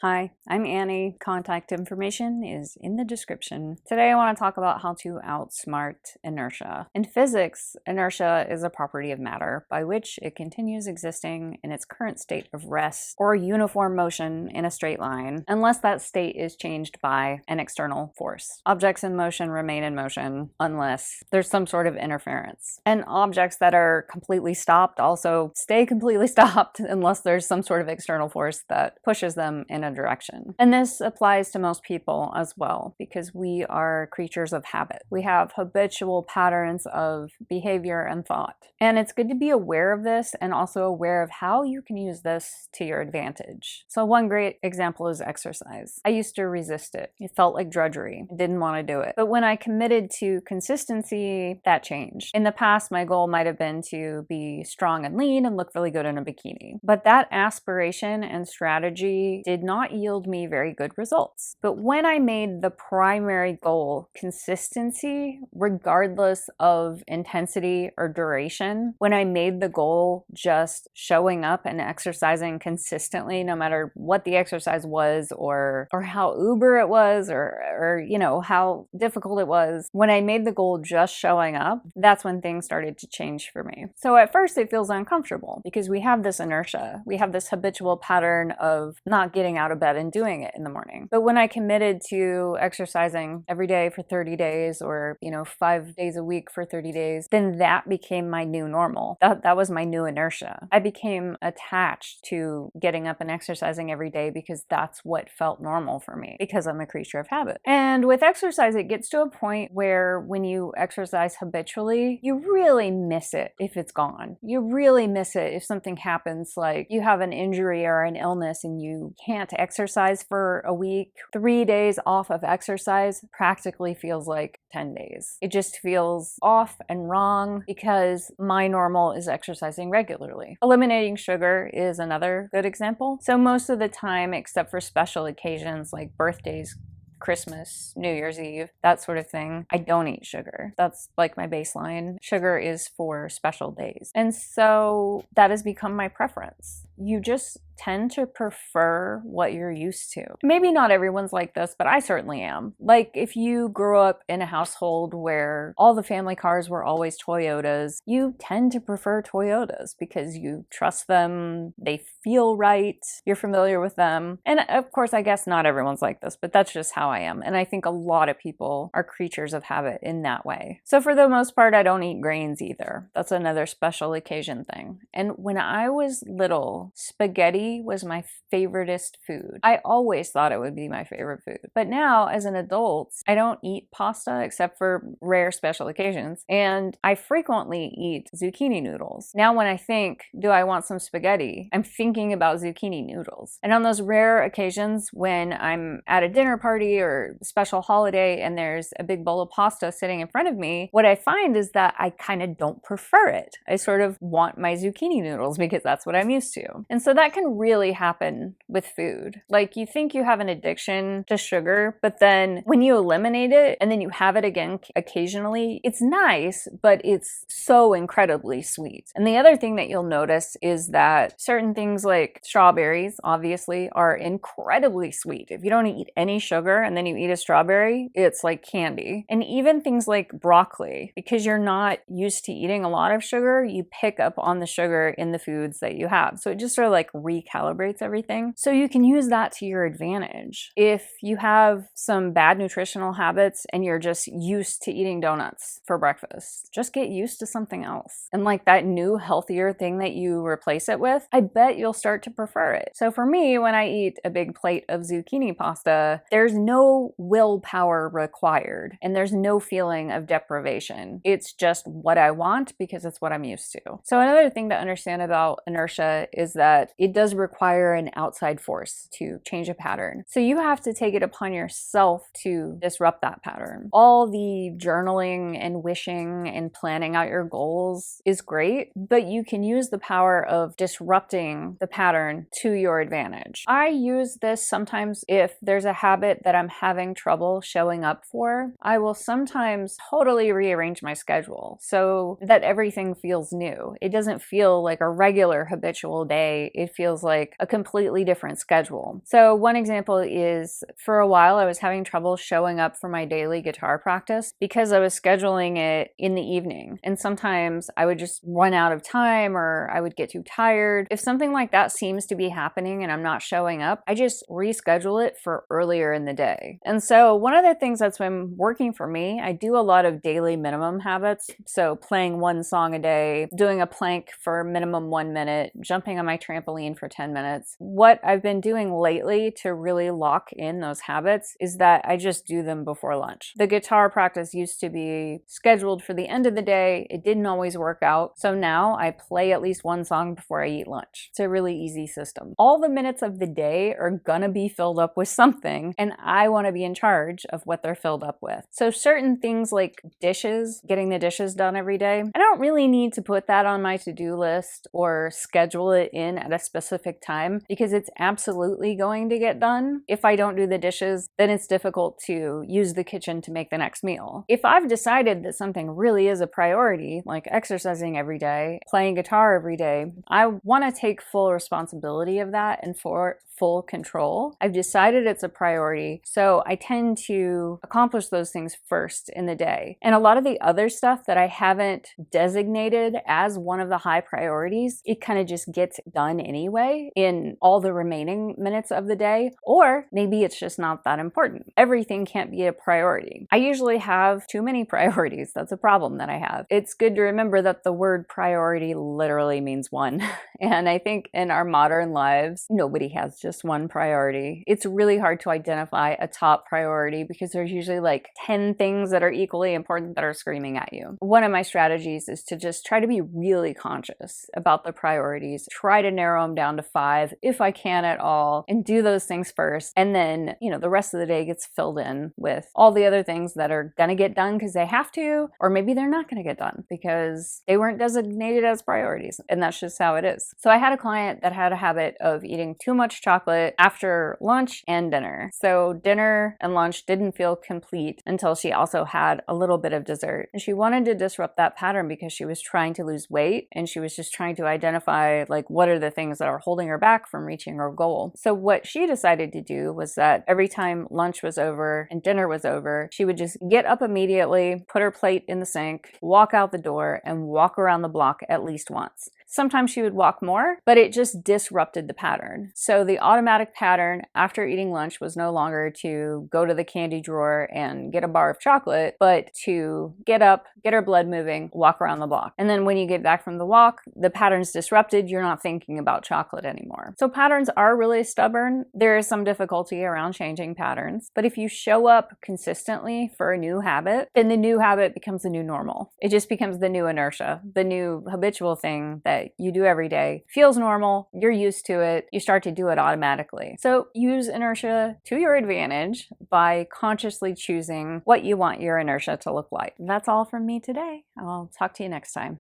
Hi, I'm Annie. Contact information is in the description. Today I want to talk about how to outsmart inertia. In physics, inertia is a property of matter by which it continues existing in its current state of rest or uniform motion in a straight line unless that state is changed by an external force. Objects in motion remain in motion unless there's some sort of interference. And objects that are completely stopped also stay completely stopped unless there's some sort of external force that pushes them in a direction. And this applies to most people as well because we are creatures of habit. We have habitual patterns of behavior and thought. And it's good to be aware of this and also aware of how you can use this to your advantage. So one great example is exercise. I used to resist it. It felt like drudgery. I didn't want to do it. But when I committed to consistency, that changed. In the past, my goal might have been to be strong and lean and look really good in a bikini. But that aspiration and strategy did not yield me very good results. But when I made the primary goal consistency, regardless of intensity or duration, when I made the goal just showing up and exercising consistently, no matter what the exercise was or how uber it was or you know, how difficult it was, when I made the goal just showing up, that's when things started to change for me. So at first it feels uncomfortable because we have this inertia. We have this habitual pattern of not getting out of bed and doing it in the morning. But when I committed to exercising every day for 30 days or, 5 days a week for 30 days, then that became my new normal. That was my new inertia. I became attached to getting up and exercising every day because that's what felt normal for me because I'm a creature of habit. And with exercise, it gets to a point where when you exercise habitually, you really miss it if it's gone. You really miss it if something happens, like you have an injury or an illness and you can't exercise for a week. 3 days off of exercise practically feels like 10 days. It just feels off and wrong because my normal is exercising regularly. Eliminating sugar is another good example. So most of the time, except for special occasions like birthdays, Christmas, New Year's Eve, that sort of thing, I don't eat sugar. That's like my baseline. Sugar is for special days. And so that has become my preference. You just tend to prefer what you're used to. Maybe not everyone's like this, but I certainly am. Like if you grew up in a household where all the family cars were always Toyotas, you tend to prefer Toyotas because you trust them, they feel right, you're familiar with them. And of course, I guess not everyone's like this, but that's just how I am. And I think a lot of people are creatures of habit in that way. So for the most part, I don't eat grains either. That's another special occasion thing. And when I was little, spaghetti was my favoriteest food. I always thought it would be my favorite food. But now, as an adult, I don't eat pasta except for rare special occasions. And I frequently eat zucchini noodles. Now, when I think, do I want some spaghetti? I'm thinking about zucchini noodles. And on those rare occasions when I'm at a dinner party or special holiday and there's a big bowl of pasta sitting in front of me, what I find is that I kind of don't prefer it. I sort of want my zucchini noodles because that's what I'm used to. And so that can really happen with food. Like you think you have an addiction to sugar, but then when you eliminate it and then you have it again occasionally, it's nice, but it's so incredibly sweet. And the other thing that you'll notice is that certain things like strawberries, obviously, are incredibly sweet. If you don't eat any sugar and then you eat a strawberry, it's like candy. And even things like broccoli, because you're not used to eating a lot of sugar, you pick up on the sugar in the foods that you have. So it just sort of like recalibrates everything. So you can use that to your advantage. If you have some bad nutritional habits and you're just used to eating donuts for breakfast, just get used to something else. And like that new healthier thing that you replace it with, I bet you'll start to prefer it. So for me, when I eat a big plate of zucchini pasta, there's no willpower required and there's no feeling of deprivation. It's just what I want because it's what I'm used to. So another thing to understand about inertia is that it does require an outside force to change a pattern. So you have to take it upon yourself to disrupt that pattern. All the journaling and wishing and planning out your goals is great, but you can use the power of disrupting the pattern to your advantage. I use this sometimes if there's a habit that I'm having trouble showing up for. I will sometimes totally rearrange my schedule so that everything feels new. It doesn't feel like a regular habitual day. It feels feels like a completely different schedule. So one example is, for a while I was having trouble showing up for my daily guitar practice because I was scheduling it in the evening. And sometimes I would just run out of time, or I would get too tired. If something like that seems to be happening and I'm not showing up, I just reschedule it for earlier in the day. And so one of the things that's been working for me, I do a lot of daily minimum habits. So playing one song a day, doing a plank for minimum 1 minute, jumping on my trampoline for 10 minutes. What I've been doing lately to really lock in those habits is that I just do them before lunch. The guitar practice used to be scheduled for the end of the day. It didn't always work out. So now I play at least one song before I eat lunch. It's a really easy system. All the minutes of the day are gonna be filled up with something, and I wanna be in charge of what they're filled up with. So certain things like dishes, getting the dishes done every day, I don't really need to put that on my to-do list or schedule it in at a specific time, because it's absolutely going to get done. If I don't do the dishes, then it's difficult to use the kitchen to make the next meal. If I've decided that something really is a priority, like exercising every day, playing guitar every day, I want to take full responsibility of that and for full control. I've decided it's a priority, so I tend to accomplish those things first in the day. And a lot of the other stuff that I haven't designated as one of the high priorities, it kind of just gets done anyway in all the remaining minutes of the day, or maybe it's just not that important. Everything can't be a priority. I usually have too many priorities. That's a problem that I have. It's good to remember that the word priority literally means one. And I think in our modern lives, nobody has just one priority. It's really hard to identify a top priority because there's usually like 10 things that are equally important that are screaming at you. One of my strategies is to just try to be really conscious about the priorities, try to narrow them down to 5 if I can at all, and do those things first. And then, the rest of the day gets filled in with all the other things that are gonna get done because they have to, or maybe they're not gonna get done because they weren't designated as priorities. And that's just how it is. So I had a client that had a habit of eating too much chocolate after lunch and dinner. So dinner and lunch didn't feel complete until she also had a little bit of dessert. And she wanted to disrupt that pattern because she was trying to lose weight, and she was just trying to identify like what are the things that are holding her back from reaching her goal. So what she decided to do was that every time lunch was over and dinner was over, she would just get up immediately, put her plate in the sink, walk out the door, and walk around the block at least once. Sometimes she would walk more, but it just disrupted the pattern. So the automatic pattern after eating lunch was no longer to go to the candy drawer and get a bar of chocolate, but to get up, get her blood moving, walk around the block. And then when you get back from the walk, the pattern's disrupted, you're not thinking about chocolate anymore. So patterns are really stubborn. There is some difficulty around changing patterns, but if you show up consistently for a new habit, then the new habit becomes the new normal. It just becomes the new inertia, the new habitual thing that you do every day. Feels normal, you're used to it, you start to do it automatically. So use inertia to your advantage by consciously choosing what you want your inertia to look like. That's all from me today. I'll talk to you next time.